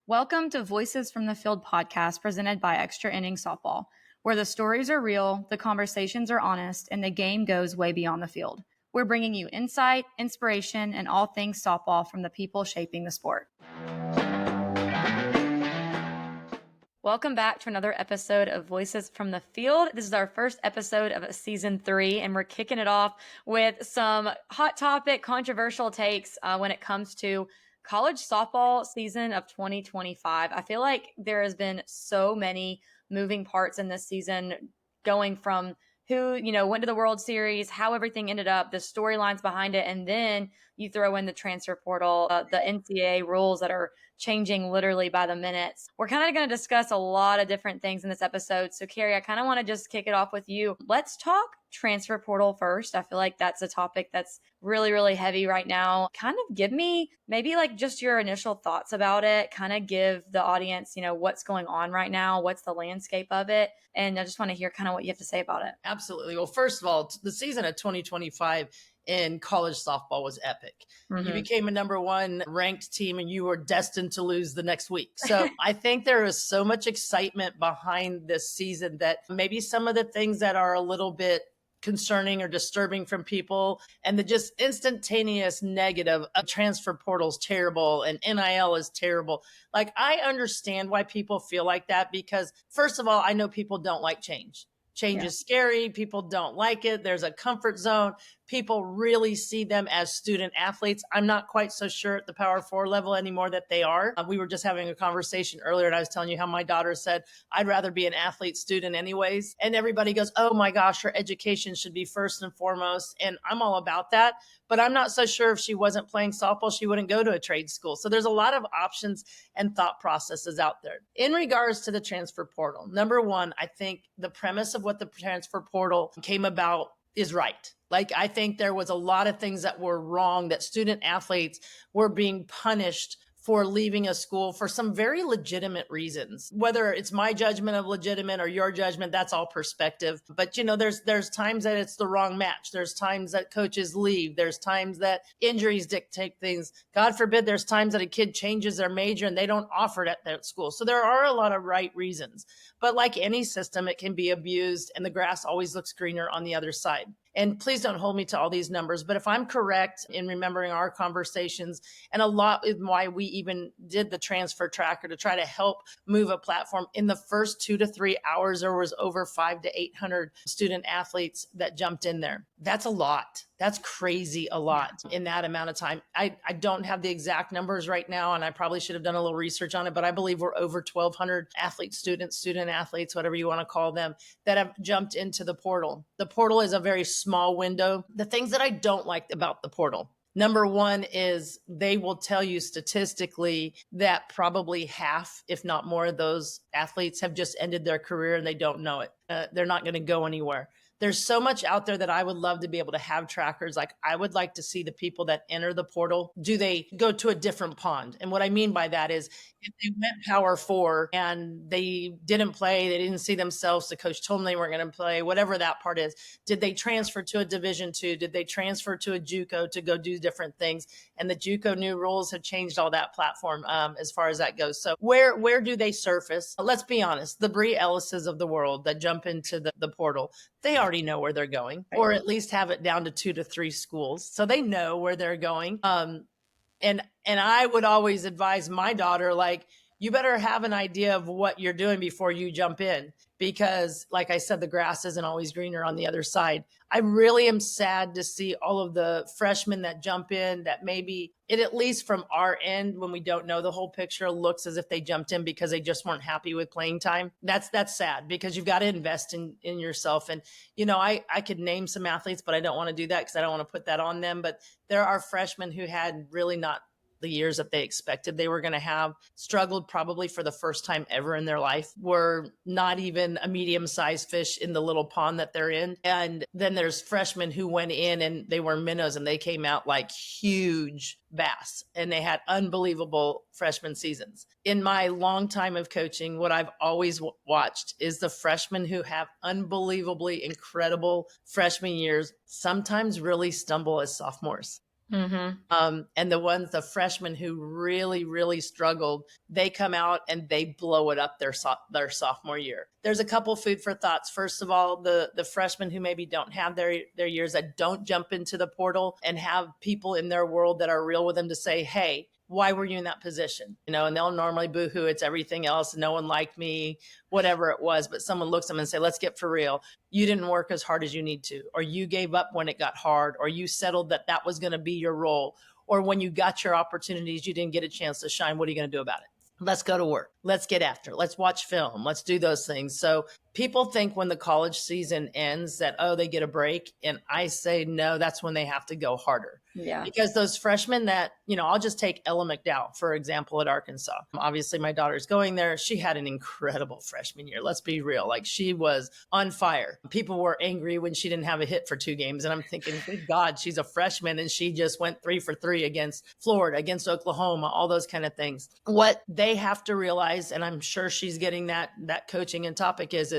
Welcome to Voices from the Field podcast presented by Extra Inning Softball, where the stories are real, the conversations are honest, and the game goes way beyond the field. We're bringing you insight, inspiration, and all things softball from the people shaping the sport. Welcome back to another episode of Voices from the Field. This is our first episode of season 3, and we're kicking it off with some hot topic, controversial takes when it comes to college softball season of 2025. I feel like there has been so many moving parts in this season, going from who, went to the World Series, how everything ended up, the storylines behind it, and then you throw in the transfer portal, the NCAA rules that are changing literally by the minutes. We're kind of going to discuss a lot of different things in this episode. So, Carie, I kind of want to just kick it off with you. Let's talk transfer portal first. I feel like that's a topic that's really, really heavy right now. Kind of give me maybe like just your initial thoughts about it. Kind of give the audience, what's going on right now, what's the landscape of it. And I just want to hear kind of what you have to say about it. Absolutely. Well, first of all, the season of 2025 in college softball was epic. Mm-hmm. You became a number 1 ranked team and you were destined to lose the next week. So I think there is so much excitement behind this season that maybe some of the things that are a little bit concerning or disturbing from people and the just instantaneous negative of transfer portal is terrible and NIL is terrible. Like, I understand why people feel like that because, first of all, I know people don't like change. Change is scary. People don't like it. There's a comfort zone. People really see them as student athletes. I'm not quite so sure at the Power 4 level anymore that they are. We were just having a conversation earlier and I was telling you how my daughter said, I'd rather be an athlete student anyways. And everybody goes, oh my gosh, her education should be first and foremost. And I'm all about that. But I'm not so sure if she wasn't playing softball, she wouldn't go to a trade school. So there's a lot of options and thought processes out there. In regards to the transfer portal, number 1, I think the premise of what the transfer portal came about is right. Like, I think there was a lot of things that were wrong, that student athletes were being punished for leaving a school for some very legitimate reasons. Whether it's my judgment of legitimate or your judgment, that's all perspective. But, there's times that it's the wrong match. There's times that coaches leave. There's times that injuries dictate things. God forbid, there's times that a kid changes their major and they don't offer it at that school. So there are a lot of right reasons. But like any system, it can be abused and the grass always looks greener on the other side. And please don't hold me to all these numbers, but if I'm correct in remembering our conversations, and a lot of why we even did the transfer tracker to try to help move a platform, in the first 2 to 3 hours, there was over 500 to 800 student athletes that jumped in there. That's a lot. That's crazy a lot in that amount of time. I don't have the exact numbers right now, and I probably should have done a little research on it, but I believe we're over 1,200 student athletes, whatever you want to call them, that have jumped into the portal. The portal is a very small window. The things that I don't like about the portal, number 1 is they will tell you statistically that probably half, if not more, of those athletes have just ended their career and they don't know it. They're not going to go anywhere. There's so much out there that I would love to be able to have trackers. Like, I would like to see the people that enter the portal. Do they go to a different pond? And what I mean by that is, if they went Power 4 and they didn't play, they didn't see themselves, the coach told them they weren't going to play, whatever that part is, did they transfer to a Division 2? Did they transfer to a JUCO to go do different things? And the JUCO new rules have changed all that platform as far as that goes. So where do they surface? Let's be honest, the Bree Ellises of the world that jump into the portal, they already know where they're going, or at least have it down to 2 to 3 schools. So they know where they're going. And I would always advise my daughter, like, you better have an idea of what you're doing before you jump in, because like I said, the grass isn't always greener on the other side. I really am sad to see all of the freshmen that jump in that maybe it, at least from our end, when we don't know the whole picture, looks as if they jumped in because they just weren't happy with playing time. That's sad, because you've got to invest in yourself. And, I could name some athletes, but I don't want to do that because I don't want to put that on them. But there are freshmen who had really not the years that they expected they were going to have, struggled probably for the first time ever in their life, were not even a medium-sized fish in the little pond that they're in. And then there's freshmen who went in and they were minnows and they came out like huge bass, and they had unbelievable freshman seasons. In my long time of coaching, what I've always watched is the freshmen who have unbelievably incredible freshman years sometimes really stumble as sophomores. Mm-hmm. And the freshmen who really, really struggled, they come out and they blow it up their sophomore year. There's a couple food for thoughts. First of all, the freshmen who maybe don't have their years, that don't jump into the portal and have people in their world that are real with them to say, hey, why were you in that position? And they'll normally boohoo, it's everything else. No one liked me, whatever it was. But someone looks at them and say, let's get for real. You didn't work as hard as you need to, or you gave up when it got hard, or you settled that was going to be your role. Or when you got your opportunities, you didn't get a chance to shine. What are you going to do about it? Let's go to work. Let's get after it. Let's watch film. Let's do those things. So people think when the college season ends that, oh, they get a break. And I say, no, that's when they have to go harder. Yeah. Because those freshmen that, I'll just take Ella McDowell, for example, at Arkansas. Obviously, my daughter's going there. She had an incredible freshman year. Let's be real. Like, she was on fire. People were angry when she didn't have a hit for 2 games. And I'm thinking, good God, she's a freshman. And she just went 3 for 3 against Florida, against Oklahoma, all those kind of things. What they have to realize, and I'm sure she's getting that coaching and topic is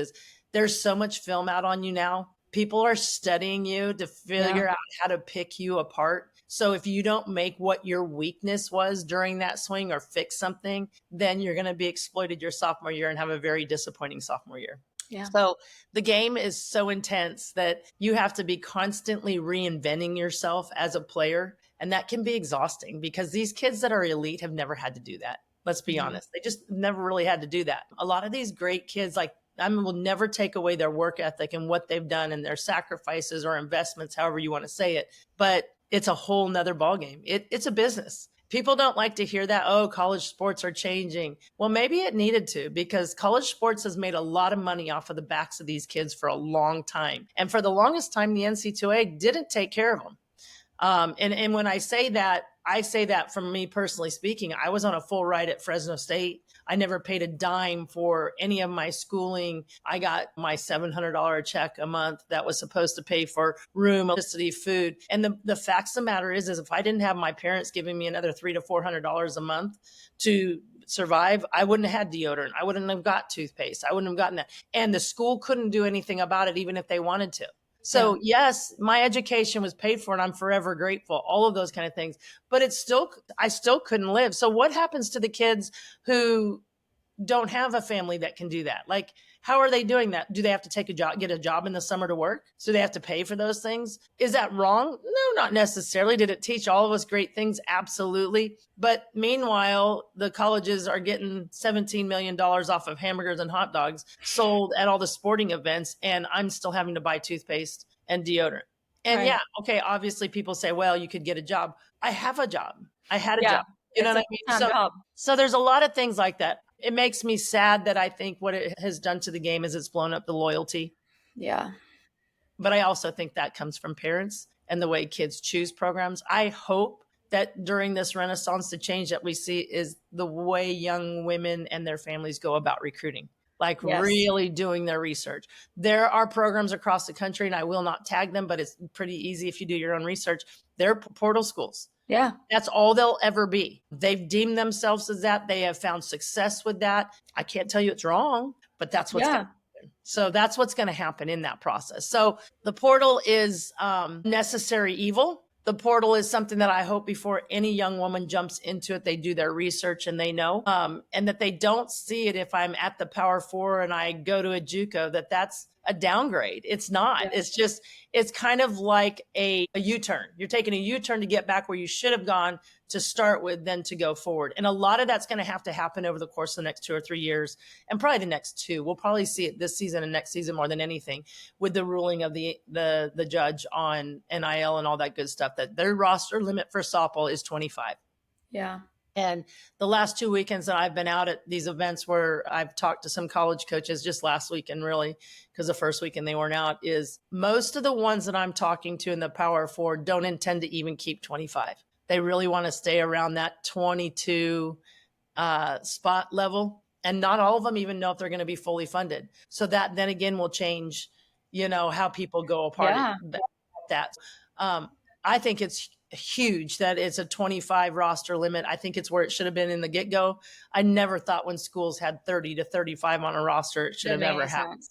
there's so much film out on you now. People are studying you to figure out how to pick you apart. So if you don't make what your weakness was during that swing or fix something, then you're going to be exploited your sophomore year and have a very disappointing sophomore year. Yeah. So the game is so intense that you have to be constantly reinventing yourself as a player. And that can be exhausting because these kids that are elite have never had to do that. Let's be honest. They just never really had to do that. A lot of these great kids, will never take away their work ethic and what they've done and their sacrifices or investments, however you want to say it. But it's a whole nother ballgame. It's a business. People don't like to hear that, oh, college sports are changing. Well, maybe it needed to, because college sports has made a lot of money off of the backs of these kids for a long time. And for the longest time, the NCAA didn't take care of them. And when I say that from me personally speaking. I was on a full ride at Fresno State. I never paid a dime for any of my schooling. I got my $700 check a month that was supposed to pay for room, electricity, food. And the facts of the matter is if I didn't have my parents giving me another $300 to $400 a month to survive, I wouldn't have had deodorant. I wouldn't have got toothpaste. I wouldn't have gotten that. And the school couldn't do anything about it, even if they wanted to. So yes, my education was paid for and I'm forever grateful, all of those kind of things, but I still couldn't live. So what happens to the kids who don't have a family that can do that? Like, how are they doing that? Do they have to get a job in the summer to work? So they have to pay for those things? Is that wrong? No, not necessarily. Did it teach all of us great things? Absolutely. But meanwhile, the colleges are getting $17 million off of hamburgers and hot dogs sold at all the sporting events. And I'm still having to buy toothpaste and deodorant. And obviously people say, well, you could get a job. I have a job. I had a job. You know what I mean? So there's a lot of things like that. It makes me sad that I think what it has done to the game is it's blown up the loyalty. Yeah. But I also think that comes from parents and the way kids choose programs. I hope that during this renaissance, the change that we see is the way young women and their families go about recruiting, really doing their research. There are programs across the country, and I will not tag them, but it's pretty easy if you do your own research. They're portal schools. Yeah. That's all they'll ever be. They've deemed themselves as that. They have found success with that. I can't tell you it's wrong, but that's what's going to happen. So that's what's going to happen in that process. So the portal is necessary evil. The portal is something that I hope before any young woman jumps into it, they do their research and they know, and that they don't see it if I'm at the Power Four and I go to a JUCO, that's a downgrade. It's not. Yeah. It's kind of like a U-turn. You're taking a U-turn to get back where you should have gone to start with, then to go forward. And a lot of that's going to have to happen over the course of the next 2 or 3 years, and probably the next 2. We'll probably see it this season and next season more than anything, with the ruling of the judge on NIL and all that good stuff, that their roster limit for softball is 25. Yeah. And the last 2 weekends that I've been out at these events where I've talked to some college coaches, just last weekend, really, because the first weekend they weren't out, is most of the ones that I'm talking to in the Power Four don't intend to even keep 25. They really want to stay around that 22 spot level. And not all of them even know if they're going to be fully funded. So that then again will change, how people go apart. Yeah. I think it's huge that it's a 25 roster limit. I think it's where it should have been in the get-go. I never thought when schools had 30 to 35 on a roster, it should have never happened.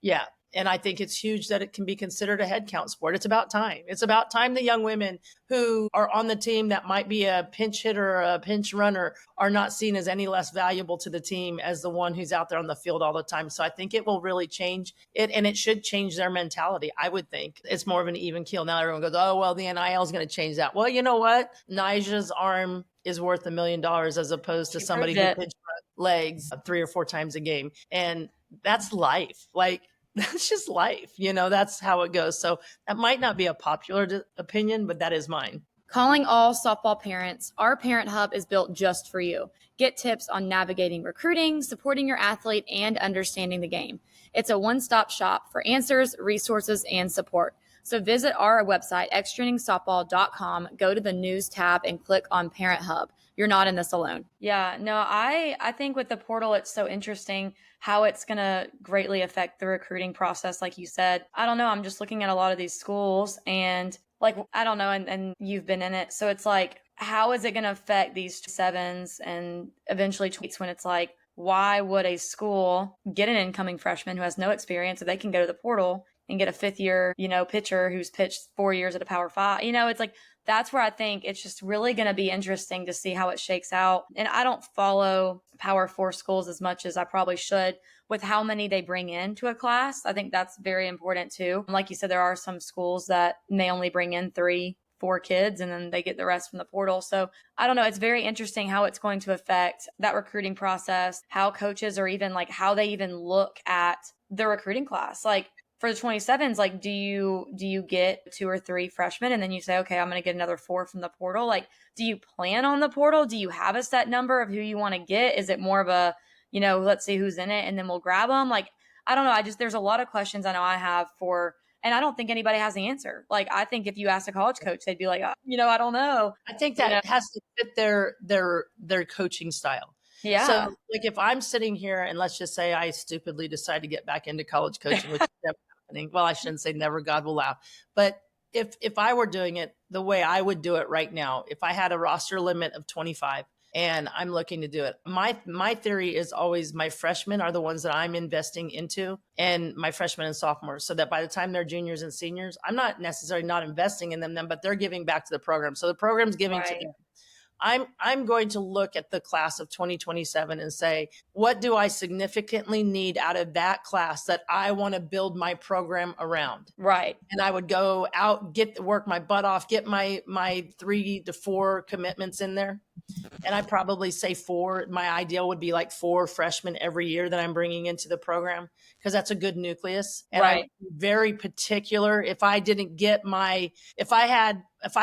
Yeah. And I think it's huge that it can be considered a head count sport. It's about time. It's about time the young women who are on the team that might be a pinch hitter or a pinch runner are not seen as any less valuable to the team as the one who's out there on the field all the time. So I think it will really change it, and it should change their mentality. I would think it's more of an even keel. Now everyone goes, oh, well, the NIL is going to change that. Well, you know what? Nija's arm is worth $1 million as opposed to somebody who pinch legs 3 or 4 times a game. And that's life. Like, that's just life. That's how it goes. So that might not be a popular opinion, but that is mine. Calling all softball parents, our Parent Hub is built just for you. Get tips on navigating recruiting, supporting your athlete, and understanding the game. It's a one-stop shop for answers, resources, and support. So visit our website, xtrainingsoftball.com, go to the news tab and click on Parent Hub. You're not in this alone. Yeah, no, I think with the portal, it's so interesting how it's going to greatly affect the recruiting process. Like you said, I don't know. I'm just looking at a lot of these schools and like, I don't know. And you've been in it. So it's like, how is it going to affect these sevens and eventually tweets when it's like, why would a school get an incoming freshman who has no experience so they can go to the portal and get a 5th-year, pitcher who's pitched 4 years at a Power 5? It's like, that's where I think it's just really going to be interesting to see how it shakes out. And I don't follow Power 4 schools as much as I probably should with how many they bring into a class. I think that's very important too. Like you said, there are some schools that may only bring in 3, 4 kids and then they get the rest from the portal. So I don't know. It's very interesting how it's going to affect that recruiting process, how coaches are even like how they even look at the recruiting class. Like, for the 27s, like, do you get 2 or 3 freshmen and then you say, okay, I'm going to get another 4 from the portal? Like, do you plan on the portal? Do you have a set number of who you want to get? Is it more of a, let's see who's in it and then we'll grab them? Like, I don't know. There's a lot of questions I know I have and I don't think anybody has the answer. Like, I think if you ask a college coach, they'd be like, I don't know. I think that has to fit their coaching style. Yeah. So like if I'm sitting here and let's just say I stupidly decide to get back into college coaching, which is never happening. Well, I shouldn't say never, God will laugh. But if I were doing it the way I would do it right now, if I had a roster limit of 25 and I'm looking to do it, my theory is always my freshmen are the ones that I'm investing into, and my freshmen and sophomores, so that by the time they're juniors and seniors, I'm not necessarily not investing in them, but they're giving back to the program. So the program's giving to them. I'm going to look at the class of 2027 and say, what do I significantly need out of that class that I want to build my program around? Right. And I would go out, work my butt off, get my 3 to 4 commitments in there. And I'd probably say 4. My ideal would be like 4 freshmen every year that I'm bringing into the program, because that's a good nucleus. And right. I'm very particular. If I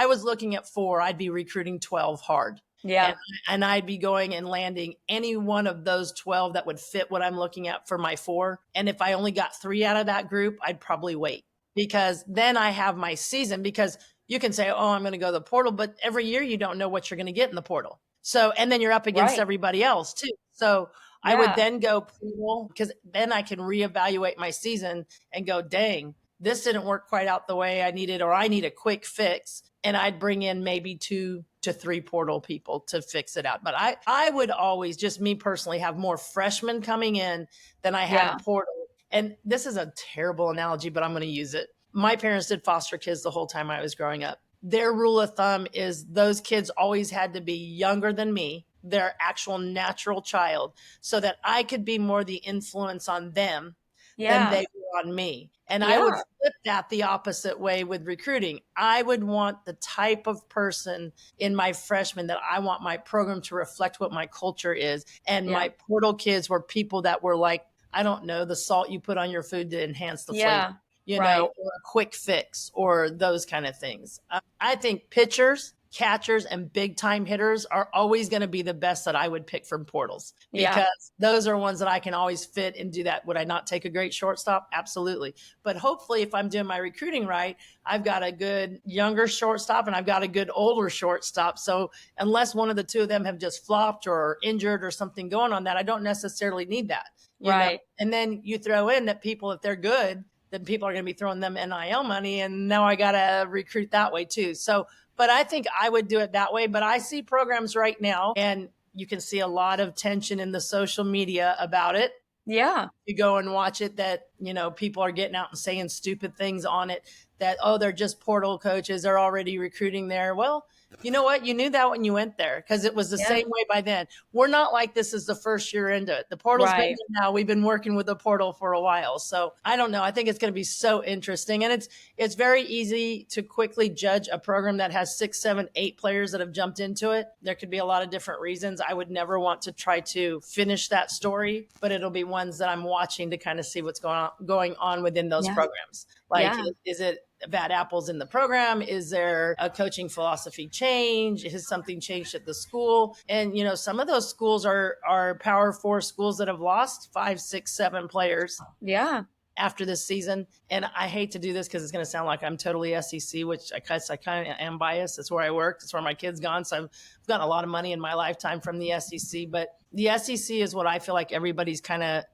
was looking at 4, I'd be recruiting 12 hard. Yeah. And I'd be going and landing any one of those 12 that would fit what I'm looking at for my 4. And if I only got 3 out of that group, I'd probably wait, because then I have my season. Because you can say, oh, I'm going to go to the portal, but every year you don't know what you're going to get in the portal. So, and then you're up against everybody else too. So I would then go portal, because then I can reevaluate my season and go, dang, this didn't work quite out the way I needed, or I need a quick fix. And I'd bring in maybe 2 to 3 portal people to fix it out. But I would always, just me personally, have more freshmen coming in than I had portal. And this is a terrible analogy, but I'm going to use it. My parents did foster kids the whole time I was growing up. Their rule of thumb is those kids always had to be younger than me, their actual natural child, so that I could be more the influence on them than they were on me. And I would flip that the opposite way with recruiting. I would want the type of person in my freshmen that I want my program to reflect what my culture is. And my portal kids were people that were like, I don't know, the salt you put on your food to enhance the flavor. Or a quick fix, or those kind of things. I think pitchers, catchers, and big time hitters are always going to be the best that I would pick from portals, because those are ones that I can always fit and do that. Would I not take a great shortstop? Absolutely. But hopefully if I'm doing my recruiting right, I've got a good younger shortstop and I've got a good older shortstop. So unless one of the 2 of them have just flopped or injured or something going on, that I don't necessarily need that. You know? And then you throw in that people, if they're good, then people are going to be throwing them NIL money. And now I got to recruit that way too. So, but I think I would do it that way. But I see programs right now, and you can see a lot of tension in the social media about it. Yeah. you go and watch it, that, people are getting out and saying stupid things on it, that, oh, they're just portal coaches. They're already recruiting there. Well, you know what? You knew that when you went there, because it was the same way by then. We're not like this is the first year into it. The portal's been there now. We've been working with the portal for a while. So I don't know. I think it's going to be so interesting. And it's very easy to quickly judge a program that has 6, 7, 8 players that have jumped into it. There could be a lot of different reasons. I would never want to try to finish that story, but it'll be ones that I'm watching to kind of see what's going on within those programs. Like, is it bad apples in the program? Is there a coaching philosophy change? Has something changed at the school? And, some of those schools are Power 4 schools that have lost 5, 6, 7 players. Yeah. After this season. And I hate to do this because it's going to sound like I'm totally SEC, which I kind of am biased. That's where I work. That's where my kid's gone. So I've gotten a lot of money in my lifetime from the SEC. But the SEC is what I feel like everybody's kind of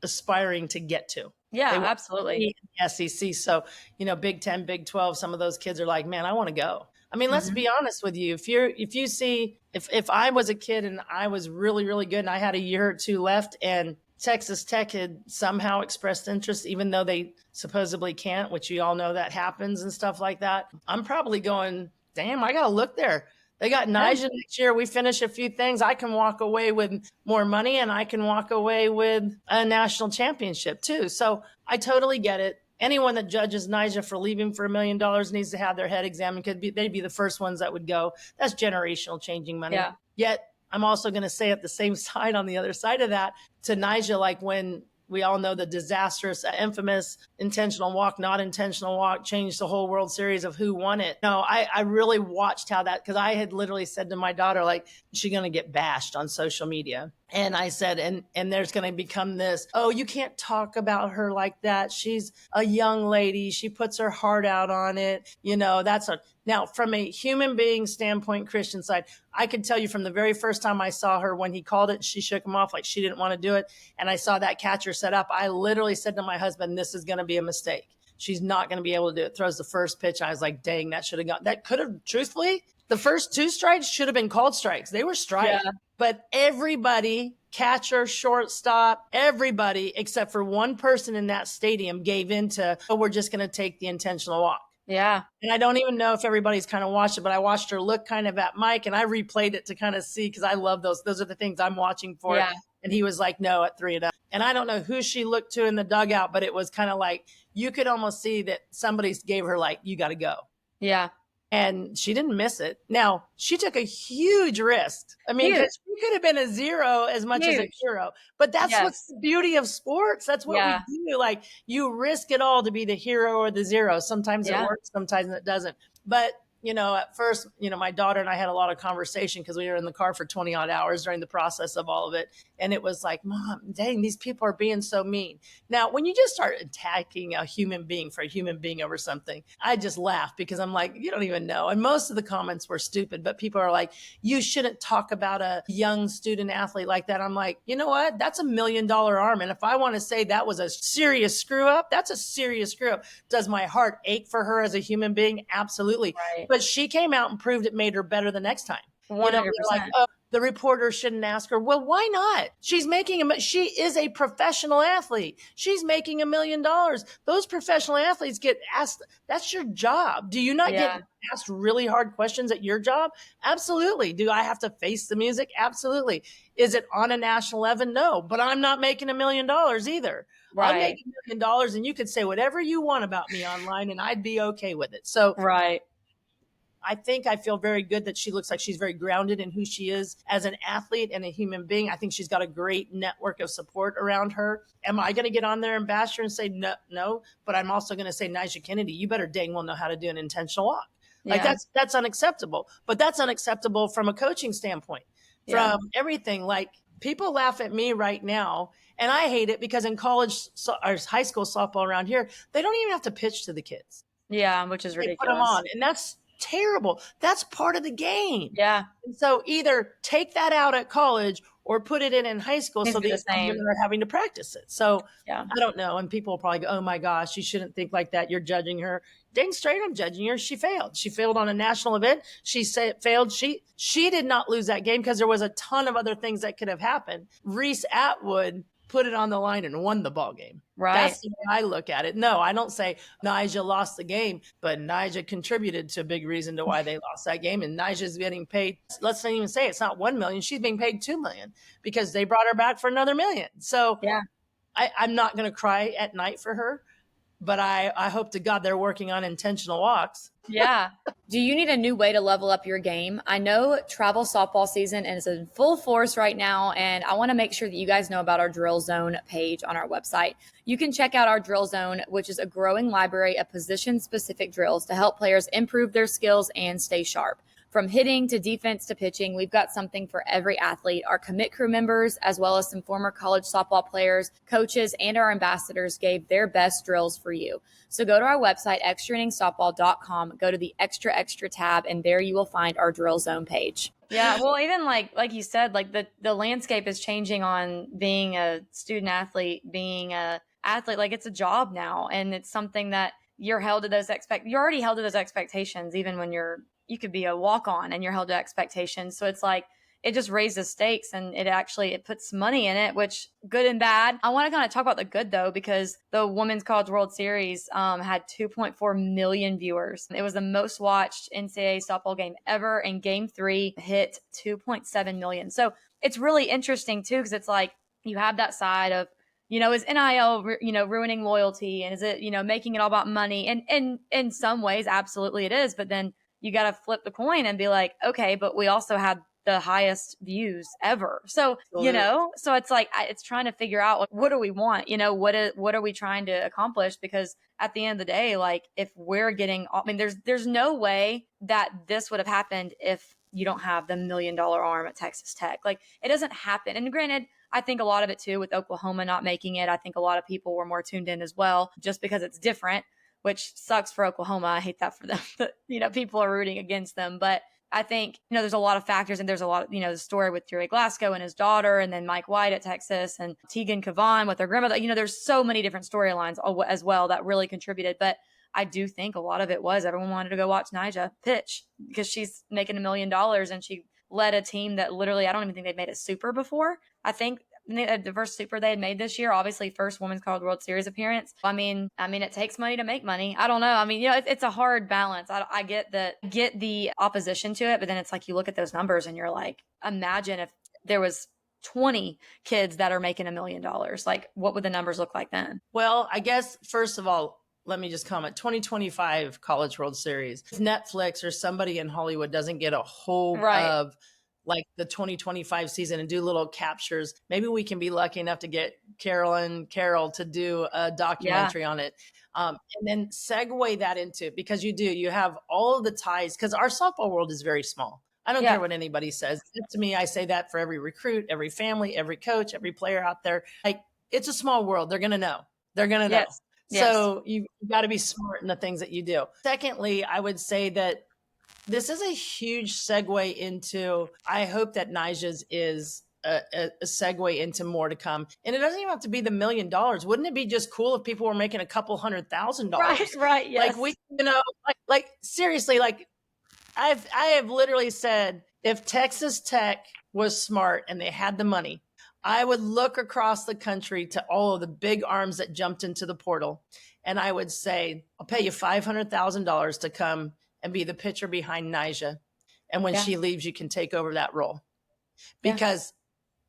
aspiring to get to. Yeah, absolutely. The SEC. So, Big 10, Big 12, some of those kids are like, man, I want to go. I mean, let's be honest with you. If I was a kid and I was really, really good and I had a year or 2 left and Texas Tech had somehow expressed interest, even though they supposedly can't, which you all know that happens and stuff like that, I'm probably going, damn, I got to look there. They got Nyjah next year. We finish a few things. I can walk away with more money, and I can walk away with a national championship too. So I totally get it. Anyone that judges Nyjah for leaving for $1 million needs to have their head examined. They'd be the first ones that would go. That's generational changing money. Yeah. Yet I'm also going to say at the same side, on the other side of that, to Nyjah, like when we all know the disastrous, infamous intentional walk, not intentional walk changed the whole World Series of who won it. No, I really watched how that, because I had literally said to my daughter, like, she's going to get bashed on social media. And I said, and there's going to become this, oh, you can't talk about her like that. She's a young lady. She puts her heart out on it. Now, from a human being standpoint, Christian side, I could tell you from the very first time I saw her, when he called it, she shook him off like she didn't want to do it. And I saw that catcher set up. I literally said to my husband, this is going to be a mistake. She's not going to be able to do it. Throws the first pitch. I was like, dang, that could have, truthfully, the first 2 strikes should have been called strikes. They were strikes. Yeah. But everybody, catcher, shortstop, everybody except for one person in that stadium gave into, oh, we're just going to take the intentional walk. Yeah. And I don't even know if everybody's kind of watched it, but I watched her look kind of at Mike, and I replayed it to kind of see, because I love those. Those are the things I'm watching for. Yeah. And he was like, no, at 3-0. And I don't know who she looked to in the dugout, but it was kind of like, you could almost see that somebody gave her like, you got to go. Yeah. And she didn't miss it. Now, she took a huge risk. I mean, she could have been a 0 as much as a hero. But that's what's the beauty of sports. That's what we do. Like, you risk it all to be the hero or the 0. Sometimes it works, sometimes it doesn't. But, at first, my daughter and I had a lot of conversation, because we were in the car for 20 odd hours during the process of all of it. And it was like, Mom, dang, these people are being so mean. Now, when you just start attacking a human being for a human being over something, I just laugh, because I'm like, you don't even know. And most of the comments were stupid, but people are like, you shouldn't talk about a young student athlete like that. I'm like, you know what? That's $1 million arm. And if I want to say that was a serious screw up, that's a serious screw up. Does my heart ache for her as a human being? Absolutely. Right. But she came out and proved it made her better the next time. 100%. Like, oh, the reporter shouldn't ask her. Well, why not? She is a professional athlete. She's making $1 million. Those professional athletes get asked. That's your job. Do you not get asked really hard questions at your job? Absolutely. Do I have to face the music? Absolutely. Is it on a national level? No, but I'm not making $1 million either. Right. I'm making $1 million, and you could say whatever you want about me online, and I'd be okay with it. So, right. I think I feel very good that she looks like she's very grounded in who she is as an athlete and a human being. I think she's got a great network of support around her. Am I going to get on there and bash her and say no? But I'm also going to say, Nyjah Kennedy, you better dang well know how to do an intentional walk. Like that's unacceptable. But that's unacceptable from a coaching standpoint, from everything. Like, people laugh at me right now, and I hate it, because in college or high school softball around here, they don't even have to pitch to the kids. Yeah, which is ridiculous. They put them on, and that's terrible. That's part of the game. Yeah. And so either take that out at college or put it in high school, so these women are having to practice it. So I don't know. And people will probably go, oh my gosh, you shouldn't think like that. You're judging her. Dang straight, I'm judging her. She failed. She failed on a national event. She failed. She did not lose that game, because there was a ton of other things that could have happened. Reese Atwood put it on the line and won the ball game. Right. That's the way I look at it. No, I don't say Nyjah lost the game, but Nyjah contributed to a big reason to why they lost that game. And Nyjah's getting paid. Let's not even say it's not 1 million. She's being paid 2 million because they brought her back for another million. So yeah, I'm not going to cry at night for her, but I hope to God they're working on intentional walks. Yeah. Do you need a new way to level up your game? I know travel softball season is in full force right now, and I want to make sure that you guys know about our Drill Zone page on our website. You can check out our Drill Zone, which is a growing library of position-specific drills to help players improve their skills and stay sharp. From hitting to defense to pitching, we've got something for every athlete. Our commit crew members, as well as some former college softball players, coaches, and our ambassadors gave their best drills for you. So go to our website, extrainningsoftball.com, go to the extra tab, and there you will find our Drill Zone page. Yeah, well, even like you said, like the landscape is changing on being a student athlete, being a athlete. Like it's a job now, and it's something that you're held to those you're already held to those expectations, even when you could be a walk-on and you're held to expectations. So it's like, it just raises stakes, and it puts money in it, which good and bad. I want to kind of talk about the good though, because the Women's College World Series had 2.4 million viewers. It was the most watched NCAA softball game ever, and Game 3 hit 2.7 million. So it's really interesting too, because it's like you have that side of, is NIL, ruining loyalty, and is it, making it all about money? And in some ways, absolutely it is. But then you got to flip the coin and be like, okay, but we also had the highest views ever. So, so it's like, it's trying to figure out, like, what do we want? What are we trying to accomplish? Because at the end of the day, like if we're getting, there's no way that this would have happened if you don't have the $1 million arm at Texas Tech. Like it doesn't happen. And granted, I think a lot of it too, with Oklahoma not making it, I think a lot of people were more tuned in as well, just because it's different, which sucks for Oklahoma. I hate that for them. But, people are rooting against them. But I think, there's a lot of factors, and there's a lot of, the story with Jerry Glasgow and his daughter, and then Mike White at Texas, and Tegan Kavan with her grandmother. There's so many different storylines as well that really contributed. But I do think a lot of it was everyone wanted to go watch Nyjah pitch because she's making $1 million, and she led a team that literally, I don't even think they'd made a super before. I think the first super they had made this year, obviously first Women's College World Series appearance. I mean, it takes money to make money. I don't know. It's a hard balance. I get the opposition to it, but then it's like you look at those numbers and you're like, imagine if there was 20 kids that are making $1 million. Like, what would the numbers look like then? Well, I guess first of all, let me just comment, 2025 College World Series. If Netflix or somebody in Hollywood doesn't get a hold of like the 2025 season and do little captures, maybe we can be lucky enough to get Carol to do a documentary on it. And then segue that into, because you have all of the ties, because our softball world is very small. I don't care what anybody says. To me, I say that for every recruit, every family, every coach, every player out there. Like, it's a small world. They're going to know. Yes. So you've got to be smart in the things that you do. Secondly, I would say that this is a huge segue into, I hope that Nyjah's is a segue into more to come. And it doesn't even have to be the $1 million. Wouldn't it be just cool if people were making a couple $100,000? Right. Yes. Like we, like seriously, like I have literally said, if Texas Tech was smart and they had the money, I would look across the country to all of the big arms that jumped into the portal. And I would say, I'll pay you $500,000 to come and be the pitcher behind Nyjah. And when she leaves, you can take over that role. Because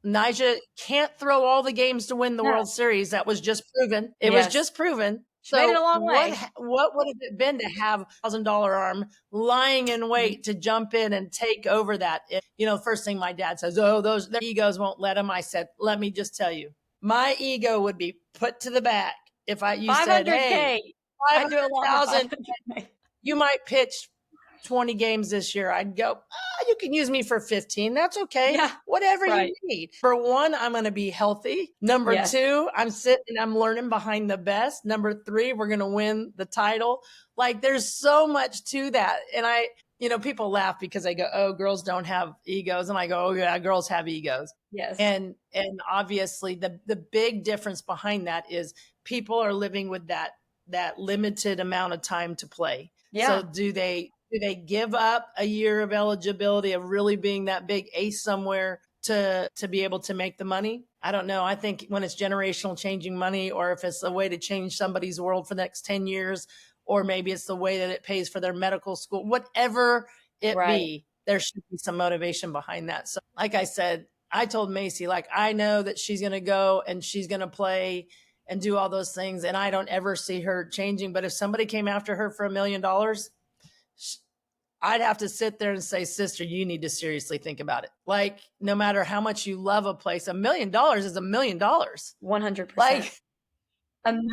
Nyjah can't throw all the games to win the World Series. That was just proven. It was just proven. She made it a long way. What would it have been to have a $1,000 arm lying in wait to jump in and take over that? First thing my dad says, their egos won't let them. I said, let me just tell you, my ego would be put to the back if you said, hey, 500,000, you might pitch 20 games this year. I'd go, you can use me for 15. That's okay. Yeah, whatever you need. For one, I'm going to be healthy. Number two, I'm sitting, I'm learning behind the best. Number three, we're going to win the title. Like, there's so much to that. And people laugh because they go, oh, girls don't have egos. And I go, oh yeah, girls have egos. Yes. And obviously the big difference behind that is people are living with that limited amount of time to play. Yeah. So do they give up a year of eligibility of really being that big ace somewhere to be able to make the money. I don't know. I think when it's generational changing money, or if it's a way to change somebody's world for the next 10 years, or maybe it's the way that it pays for their medical school, whatever it be, there should be some motivation behind that. So like I said, I told Macy, like, I know that she's going to go and she's going to play and do all those things, and I don't ever see her changing. But if somebody came after her for $1 million, I'd have to sit there and say, sister, you need to seriously think about it. Like, no matter how much you love a place, $1 million is $1 million. 100%. Like,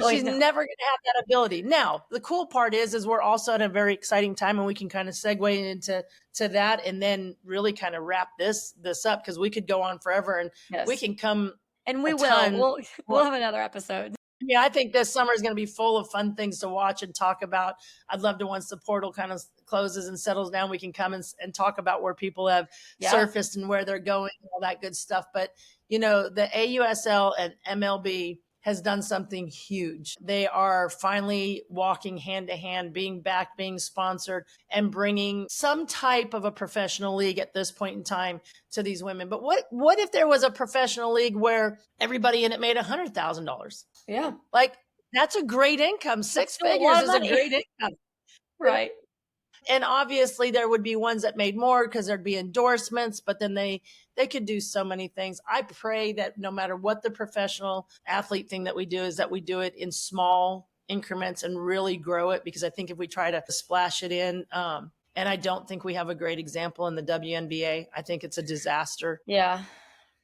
she's never going to have that ability. Now, the cool part is we're also at a very exciting time, and we can kind of segue into that and then really kind of wrap this up, because we could go on forever, and we can come. And we will. We'll have another episode. Yeah, I think this summer is going to be full of fun things to watch and talk about. I'd love to, once the portal kind of closes and settles down, we can come and talk about where people have surfaced and where they're going and all that good stuff. But, you know, the AUSL and MLB has done something huge. They are finally walking hand to hand, being backed, being sponsored, and bringing some type of a professional league at this point in time to these women. But what if there was a professional league where everybody in it made $100,000? Yeah. Like, that's a great income. Six figures is a great income. Right. And obviously there would be ones that made more because there'd be endorsements, but then they could do so many things. I pray that no matter what the professional athlete thing that we do is, that we do it in small increments and really grow it, because I think if we try to splash it in, and I don't think we have a great example in the WNBA. I think it's a disaster. Yeah.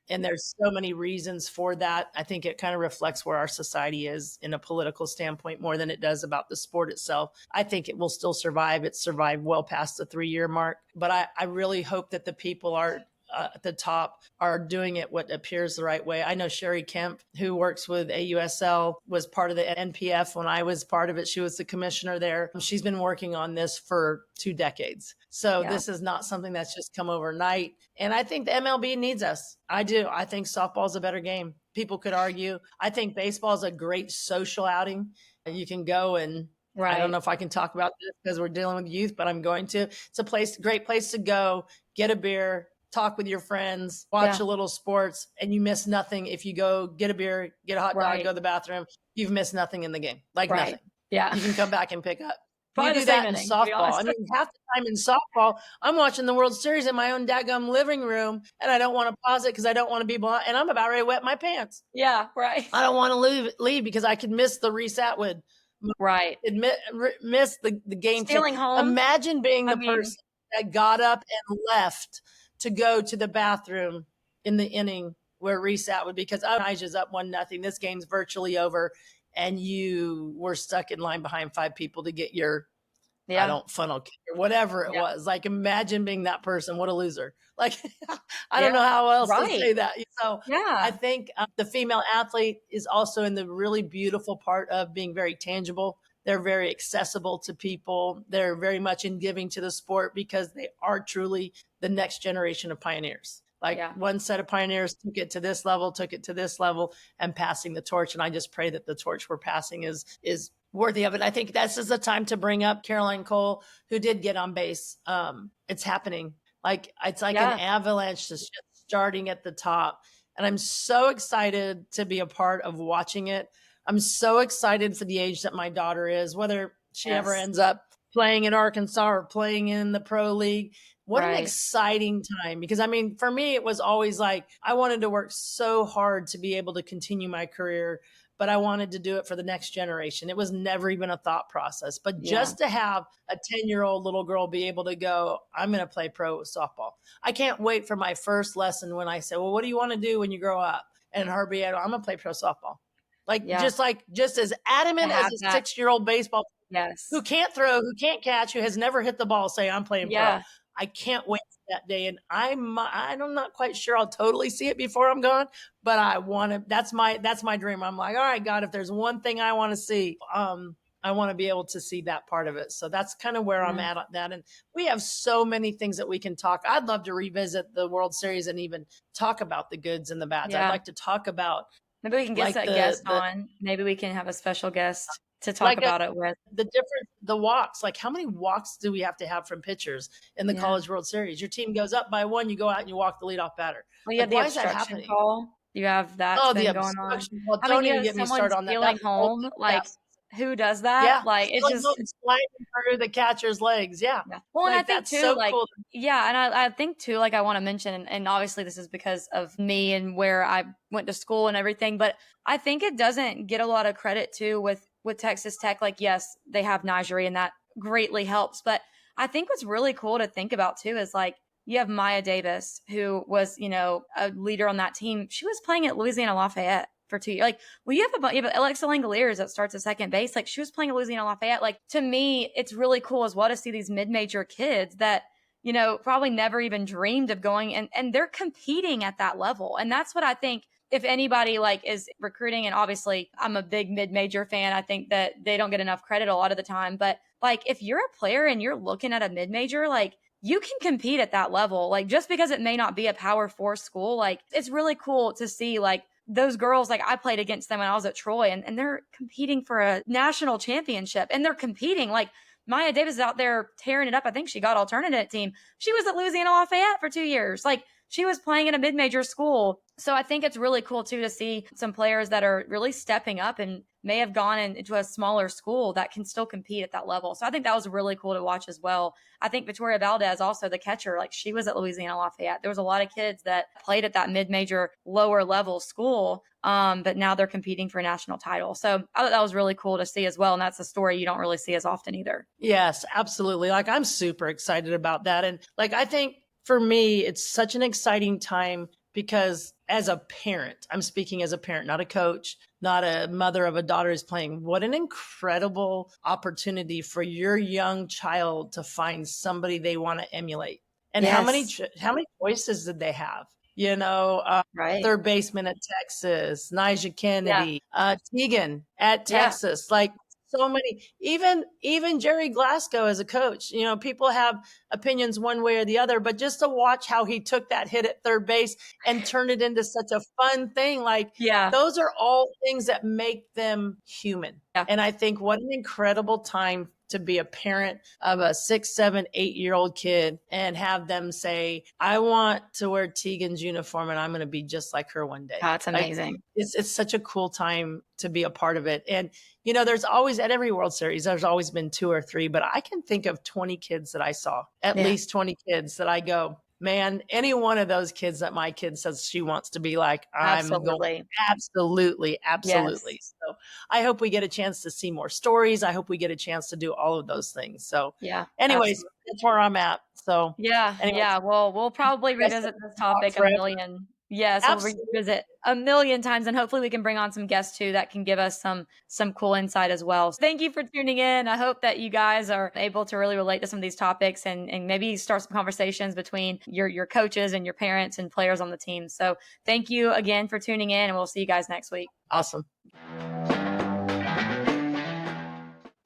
And there's so many reasons for that. I think it kind of reflects where our society is in a political standpoint more than it does about the sport itself. I think it will still survive. It's survived well past the 3-year mark. But I really hope that the people are at the top are doing it what appears the right way. I know Sherry Kemp, who works with AUSL, was part of the NPF when I was part of it. She was the commissioner there. She's been working on this for 2 decades. So this is not something that's just come overnight. And I think the MLB needs us. I do. I think softball is a better game. People could argue. I think baseball is a great social outing. You can go and I don't know if I can talk about this because we're dealing with youth, but I'm going to. It's a great place to go, get a beer, talk with your friends, watch a little sports, and you miss nothing. If you go get a beer, get a hot dog, go to the bathroom, you've missed nothing in the game. Like nothing. Yeah. You can come back and pick up. Probably you do that in softball. I mean, half the time in softball, I'm watching the World Series in my own daggum living room, and I don't want to pause it because I don't want to be blind, and I'm about ready to wet my pants. Yeah, right. I don't want to leave because I could miss the Reese Atwood. Right. Miss the game. Stealing home. Imagine being the person that got up and left to go to the bathroom in the inning where Reese Atwood, because Nija's up 1-0. This game's virtually over. And you were stuck in line behind 5 people to get your, I don't funnel kick or whatever it was. Like, imagine being that person. What a loser. Like, I don't know how else to say that. So I think the female athlete is also in the really beautiful part of being very tangible. They're very accessible to people. They're very much in giving to the sport because they are truly the next generation of pioneers. Like one set of pioneers took it to this level, and passing the torch. And I just pray that the torch we're passing is worthy of it. I think this is the time to bring up Caroline Cole, who did get on base. It's happening. It's like an avalanche that's just starting at the top. And I'm so excited to be a part of watching it. I'm so excited for the age that my daughter is, whether she ever ends up playing in Arkansas or playing in the pro league. What an exciting time. Because I mean, for me, it was always like, I wanted to work so hard to be able to continue my career, but I wanted to do it for the next generation. It was never even a thought process, but just to have a 10-year-old little girl be able to go, I'm going to play pro softball. I can't wait for my first lesson when I say, well, what do you want to do when you grow up? And her be, I'm going to play pro softball. Just as adamant as a 6-year-old baseball player who can't throw, who can't catch, who has never hit the ball, say, I'm playing pro. I can't wait for that day. And I'm not quite sure I'll totally see it before I'm gone, but I want to, that's my dream. I'm like, all right, God, if there's one thing I want to see, I want to be able to see that part of it. So that's kind of where I'm at on that. And we have so many things that we can talk. I'd love to revisit the World Series and even talk about the goods and the bads. I'd like to talk about. Maybe we can get that guest on. Maybe we can have a special guest. to talk about it with. The walks, like how many walks do we have to have from pitchers in the College World Series? Your team goes up by 1, you go out and you walk the leadoff batter. Well, you Like, have the why is that obstruction happening? call. You have that Oh, the thing going on. obstruction. Well, I mean, don't you even have get me someone started on that. stealing That's home. Like, yes. who does that? Yeah. Like, it's just sliding through the catcher's legs. Yeah. Well, and Like, I think that's too, so like, cool. yeah, and I think too, like, I want to mention, and obviously this is because of me and where I went to school and everything, but I think it doesn't get a lot of credit too with Texas Tech. Like, yes, they have Najee, and that greatly helps, but I think what's really cool to think about too is like you have Maya Davis, who was, you know, a leader on that team. She was playing at Louisiana Lafayette for 2 years. Like, well, you have Alexa Langoliers that starts at second base. Like, she was playing at Louisiana Lafayette. Like, to me, it's really cool as well to see these mid-major kids that, you know, probably never even dreamed of going, and they're competing at that level. And that's what I think, if anybody like is recruiting, and obviously I'm a big mid-major fan, I think that they don't get enough credit a lot of the time. But like, if you're a player and you're looking at a mid-major, like, you can compete at that level. Like, just because it may not be a Power 4 school, like, it's really cool to see like those girls. Like, I played against them when I was at Troy, and they're competing for a national championship, and they're competing. Like, Maya Davis is out there tearing it up. I think she got alternate team. She was at Louisiana Lafayette for 2 years. Like, she was playing in a mid-major school. So I think it's really cool too to see some players that are really stepping up and may have gone into a smaller school that can still compete at that level. So I think that was really cool to watch as well. I think Victoria Valdez, also the catcher, like, she was at Louisiana Lafayette. There was a lot of kids that played at that mid-major lower level school, but now they're competing for a national title. So I thought that was really cool to see as well. And that's a story you don't really see as often either. Yes, absolutely. Like, I'm super excited about that. And like, I think for me, it's such an exciting time because as a parent, I'm speaking as a parent, not a coach, not a mother of a daughter who's playing. What an incredible opportunity for your young child to find somebody they want to emulate. And Yes. how many choices did they have? You know, Right. third baseman at Texas, Nyjah Kennedy, Tegan at Texas, like, so many, even Jerry Glasgow as a coach. You know, people have opinions one way or the other, but just to watch how he took that hit at third base and turned it into such a fun thing, like, those are all things that make them human. And I think what an incredible time to be a parent of a 6, 7, 8-year-old kid and have them say, I want to wear Tegan's uniform and I'm going to be just like her one day. That's amazing. Like, it's such a cool time to be a part of it. And, you know, there's always, at every World Series, there's always been 2 or 3, but I can think of 20 kids that I saw, at least 20 kids that I go, man, any one of those kids that my kid says she wants to be like, I'm going. Absolutely. Yes. So I hope we get a chance to see more stories. I hope we get a chance to do all of those things. So anyways, that's where I'm at. So Well, we'll probably revisit this topic a million. Yes, absolutely. We'll revisit a million times, and hopefully we can bring on some guests too that can give us some cool insight as well. So thank you for tuning in. I hope that you guys are able to really relate to some of these topics and maybe start some conversations between your coaches and your parents and players on the team. So thank you again for tuning in, and we'll see you guys next week. Awesome.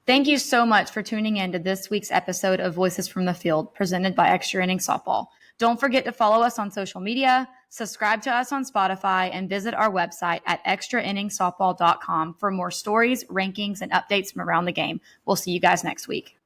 Thank you so much for tuning in to this week's episode of Voices from the Field, presented by Extra Innings Softball. Don't forget to follow us on social media, subscribe to us on Spotify, and visit our website at extrainningssoftball.com for more stories, rankings, and updates from around the game. We'll see you guys next week.